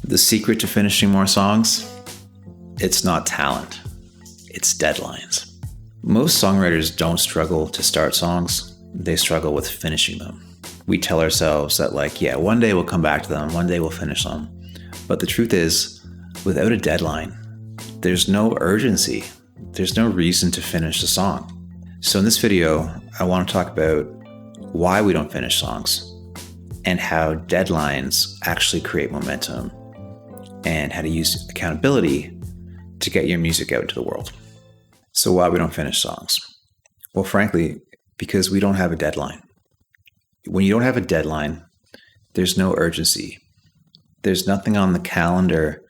The secret to finishing more songs? It's not talent. It's deadlines. Most songwriters don't struggle to start songs. They struggle with finishing them. We tell ourselves that one day we'll come back to them. One day we'll finish them. But the truth is, without a deadline, there's no urgency. There's no reason to finish the song. So in this video, I want to talk about why we don't finish songs and how deadlines actually create momentum and how to use accountability to get your music out into the world. So why we don't finish songs? Well, frankly, because we don't have a deadline. When you don't have a deadline, there's no urgency. There's nothing on the calendar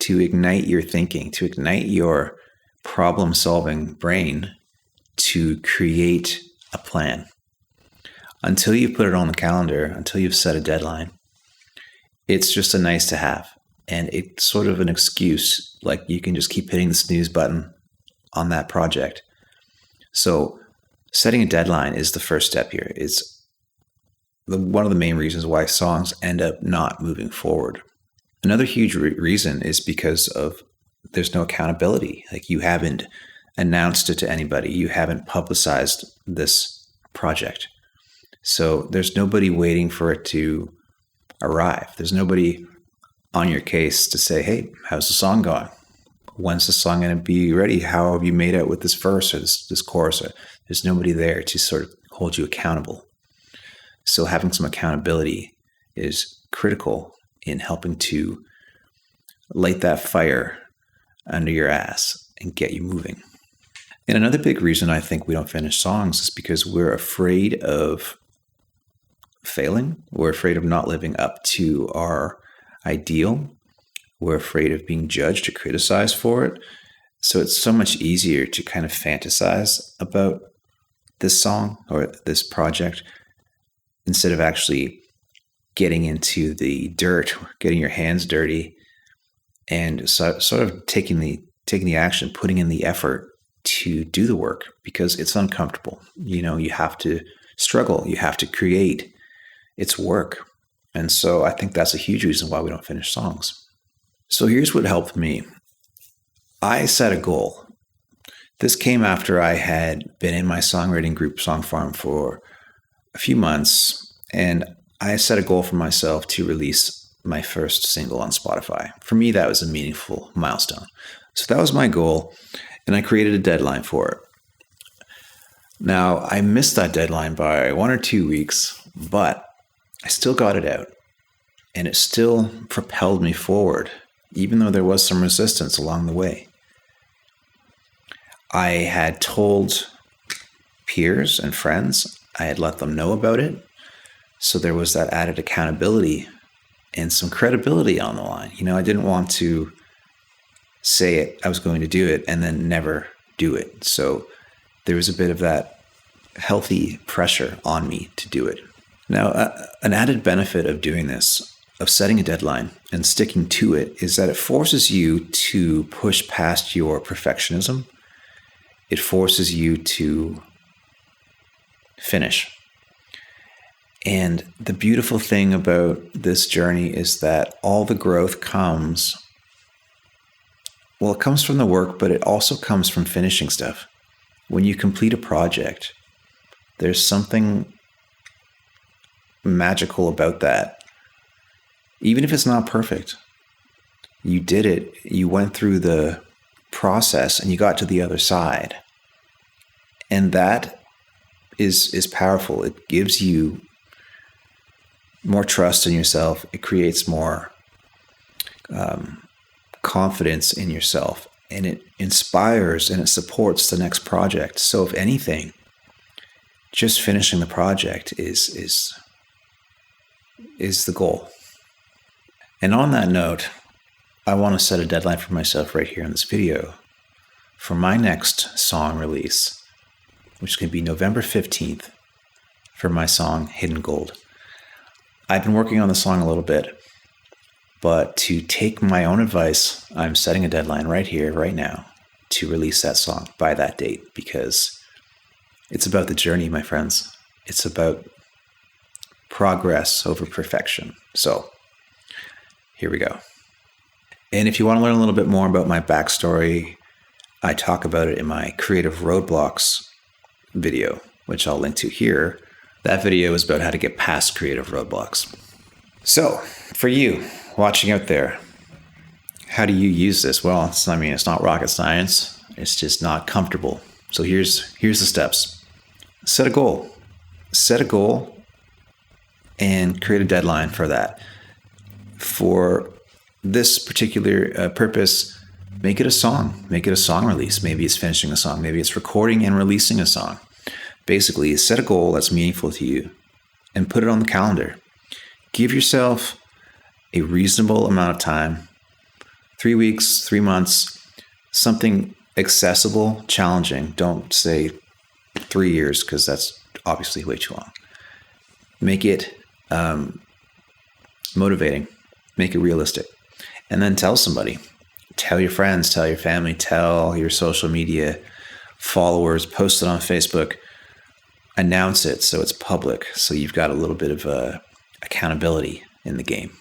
to ignite your thinking, to ignite your problem-solving brain to create a plan. Until you put it on the calendar, until you've set a deadline, it's just a nice to have. And it's sort of an excuse, like you can just keep hitting the snooze button on that project. So setting a deadline is the first step here. It's one of the main reasons why songs end up not moving forward. Another huge reason is because of there's no accountability. Like you haven't announced it to anybody. You haven't publicized this project. So there's nobody waiting for it to arrive. There's nobody on your case to say, hey, how's the song going? When's the song going to be ready? How have you made out with this verse or this chorus? There's nobody there to sort of hold you accountable. So having some accountability is critical in helping to light that fire under your ass and get you moving. And another big reason I think we don't finish songs is because we're afraid of failing. We're afraid of not living up to our ideal. We're afraid of being judged or criticized for it. So it's so much easier to kind of fantasize about this song or this project instead of actually getting into the dirt, getting your hands dirty, and sort of taking the action, putting in the effort to do the work because it's uncomfortable. You have to struggle. You have to create. It's work. And so I think that's a huge reason why we don't finish songs. So here's what helped me. I set a goal. This came after I had been in my songwriting group, Song Farm, for a few months, and I set a goal for myself to release my first single on Spotify. For me, that was a meaningful milestone. So that was my goal, and I created a deadline for it. Now, I missed that deadline by 1 or 2 weeks, but I still got it out, and it still propelled me forward, even though there was some resistance along the way. I had told peers and friends, I had let them know about it, so there was that added accountability and some credibility on the line. I didn't want to say it, I was going to do it, and then never do it. So there was a bit of that healthy pressure on me to do it. Now, an added benefit of doing this, of setting a deadline and sticking to it, is that it forces you to push past your perfectionism. It forces you to finish. And the beautiful thing about this journey is that all the growth comes from the work, but it also comes from finishing stuff. When you complete a project, there's something magical about that. Even if it's not perfect, you did it, you went through the process and you got to the other side. And that is powerful. It gives you more trust in yourself. It creates more confidence in yourself, and it inspires and it supports the next project. So if anything, just finishing the project is the goal. And on that note, I want to set a deadline for myself right here in this video for my next song release, which is going to be November 15th for my song Hidden Gold. I've been working on the song a little bit, but to take my own advice, I'm setting a deadline right here, right now, to release that song by that date, because it's about the journey, my friends. It's about progress over perfection. So here we go. And if you want to learn a little bit more about my backstory, I talk about it in my Creative Roadblocks video, which I'll link to here. That video is about how to get past creative roadblocks. So, for you watching out there, how do you use this? Well, it's not rocket science. It's just not comfortable. So here's the steps. Set a goal. Set a goal and create a deadline for that. For this particular purpose, make it a song. Make it a song release. Maybe it's finishing a song. Maybe it's recording and releasing a song. Basically, set a goal that's meaningful to you and put it on the calendar. Give yourself a reasonable amount of time, 3 weeks, 3 months, something accessible, challenging. Don't say 3 years because that's obviously way too long. Make it motivating, make it realistic, and then tell somebody. Tell your friends, tell your family, tell your social media followers, post it on Facebook. Announce it so it's public, so you've got a little bit of accountability in the game.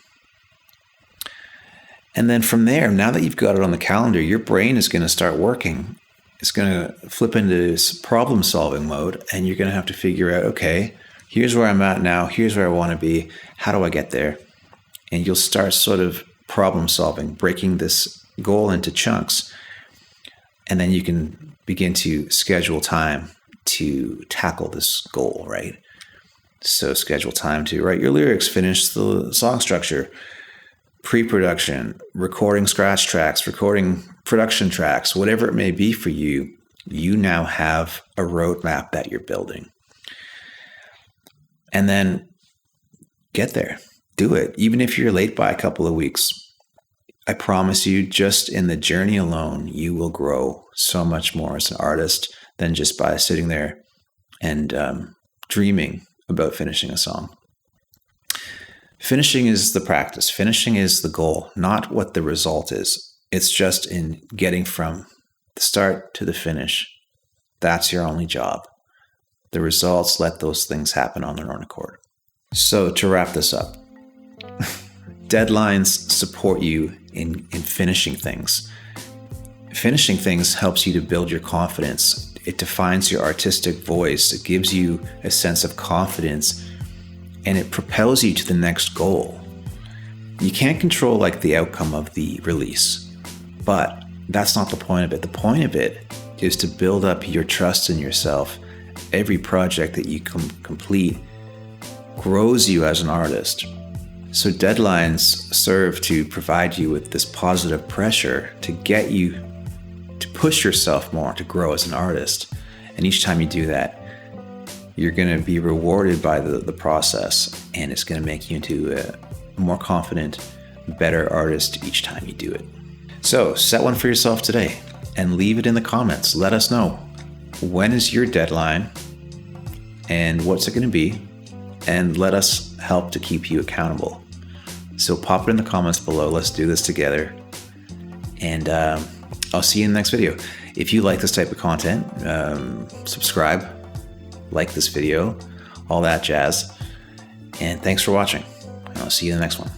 And then from there, now that you've got it on the calendar, your brain is going to start working. It's going to flip into this problem-solving mode, and you're going to have to figure out, okay, here's where I'm at now, here's where I want to be, how do I get there? And you'll start sort of problem-solving, breaking this goal into chunks, and then you can begin to schedule time to tackle this goal, right? So schedule time to write your lyrics, finish the song structure, pre-production, recording scratch tracks, recording production tracks, whatever it may be for you, you now have a roadmap that you're building. And then get there, do it. Even if you're late by a couple of weeks, I promise you, just in the journey alone, you will grow so much more as an artist than just by sitting there and dreaming about finishing a song. Finishing is the practice. Finishing is the goal, not what the result is. It's just in getting from the start to the finish. That's your only job. The results, let those things happen on their own accord. So to wrap this up, deadlines support you in finishing things. Finishing things helps you to build your confidence. It defines your artistic voice. It gives you a sense of confidence, and it propels you to the next goal. You can't control the outcome of the release, but that's not the point of it. The point of it is to build up your trust in yourself. Every project that you complete grows you as an artist. So deadlines serve to provide you with this positive pressure to get you to push yourself more, to grow as an artist. And each time you do that, you're going to be rewarded by the process, and it's going to make you into a more confident, better artist each time you do it. So set one for yourself today and leave it in the comments. Let us know, when is your deadline and what's it going to be, and let us help to keep you accountable. So pop it in the comments below. Let's do this together. And I'll see you in the next video. If you like this type of content, subscribe, like this video, all that jazz. And thanks for watching. And I'll see you in the next one.